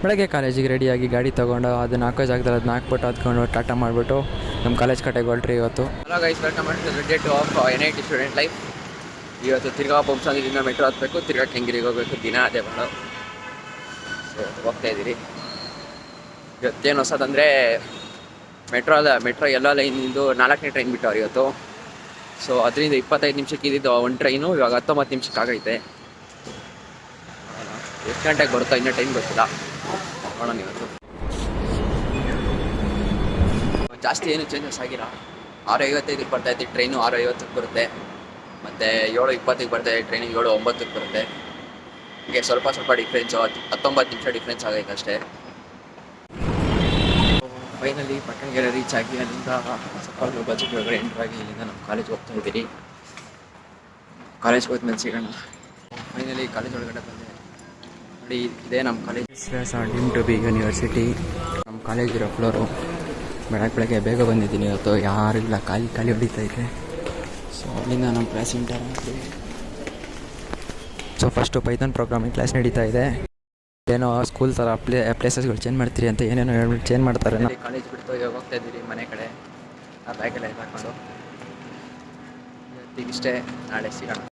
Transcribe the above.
ಬೆಳಗ್ಗೆ ಕಾಲೇಜಿಗೆ ರೆಡಿಯಾಗಿ ಗಾಡಿ ತೊಗೊಂಡು ಅದನ್ನ ಹಾಕೋ ಜಾಗದಲ್ಲಿ ಅದನ್ನ ಹಾಕ್ಬಿಟ್ಟು ಹತ್ಕೊಂಡು ಟಾಟಾ ಮಾಡಿಬಿಟ್ಟು ನಮ್ಮ ಕಾಲೇಜ್ ಕಡೆಗೆ ಹೊರಟ್ರಿ ಇವತ್ತು. Hello guys, welcome to the day of NIT student life. ಇವತ್ತು ತಿರ್ಗಾ ಬೊಮ್ಸಂದಿದಿಂದ ಮೆಟ್ರೋ ಹತ್ತಬೇಕು, ತಿರ್ಗಾ ಕೆಂಗೇರಿಗೆ ಹೋಗಬೇಕು. ದಿನ ಅದೇ ಮಾಡೋ. ಸೊ ಹೋಗ್ತಾ ಇದ್ದೀರಿ. ಇವತ್ತೇನು ಹೊಸದಂದರೆ ಮೆಟ್ರೋ ಎಲ್ಲ ಲೈನಿಂದು 4ನೇ ಟ್ರೈನ್ ಬಿಟ್ಟವ್ರು ಇವತ್ತು. ಸೊ ಅದರಿಂದ 25 ನಿಮಿಷಕ್ಕೆ ಇದ್ದಿದ್ದು ಒಂದು ಟ್ರೈನು ಇವಾಗ 19 ನಿಮಿಷಕ್ಕೆ ಆಗೈತೆ. ಎಷ್ಟು ಗಂಟೆಗೆ ಬರುತ್ತೋ ಇನ್ನೂ ಟೈಮ್ ಗೊತ್ತಿಲ್ಲ, ನೋಡೋಣ. ಇವತ್ತು ಜಾಸ್ತಿ ಏನು ಚೇಂಜಸ್ ಆಗಿಲ್ಲ. 6:55 ಬರ್ತಾಯಿತ್ತು ಟ್ರೈನು, 6:50 ಬರುತ್ತೆ. ಮತ್ತು 7:20 ಬರ್ತಾಯಿದೆ ಟ್ರೈನು, 7:09 ಬರುತ್ತೆ. ಹೀಗೆ ಸ್ವಲ್ಪ ಡಿಫ್ರೆನ್ಸು, 19 ನಿಮಿಷ ಡಿಫ್ರೆನ್ಸ್ ಆಗೈತೆ ಅಷ್ಟೇ. ಫೈನಲಿ ಪಟ್ಟಣಗೆರೆ ರೀಚ್ ಆಗಿ ಅಲ್ಲಿಂದ ಸ್ವಲ್ಪ ಬಜೆಟ್ ಒಳಗಡೆ ಎಂಟ್ರಾಗಿ ಇಲ್ಲಿಂದ ನಮ್ಮ ಕಾಲೇಜ್ಗೆ ಹೋಗ್ತಾ ಇದ್ದೀರಿ. ಕಾಲೇಜ್ಗೆ ಹೋದ್ಮೇಲೆ ಸಿಗೋಣ. ಫೈನಲಿ ಕಾಲೇಜ್ ಒಳಗಡೆ ಬಂದೆ ನೋಡಿ. ಇದೇ ನಮ್ಮ college. Deemed to be university ನಮ್ಮ ಕಾಲೇಜ್ ಇರೋ ಫ್ಲೋರು. ಬೆಳಗ್ಗೆ ಬೇಗ ಬಂದಿದ್ದೀನಿ ಇವತ್ತು, ಯಾರಿಲ್ಲ, ಖಾಲಿ ಹೊಡಿತಾ ಇದೆ. ಸೊ ಅಲ್ಲಿಂದ ನಮ್ಮ ಕ್ಲಾಸ್ ಇಂಟರ್ ಮಾಡಿ. So first Python programming class ನಡೀತಾ ಇದೆ. ಏನೋ ಸ್ಕೂಲ್ ಥರ ಪ್ಲೇಸಸ್ಗಳು ಚೇಂಜ್ ಮಾಡ್ತೀರಿ ಅಂತ ಏನೇನೋ ಹೇಳ್ಬಿಟ್ಟು ಚೇಂಜ್ ಮಾಡ್ತಾರೆ. ಕಾಲೇಜ್ ಬಿಟ್ಟು ಇವಾಗ ಹೋಗ್ತಾ ಇದ್ದೀರಿ ಮನೆ ಕಡೆ. ಆ ಬ್ಯಾಗೆಲ್ಲ ಹಾಕೊಂಡು ಇಷ್ಟೇ, ನಾಳೆ ಸಿಗೋಣ.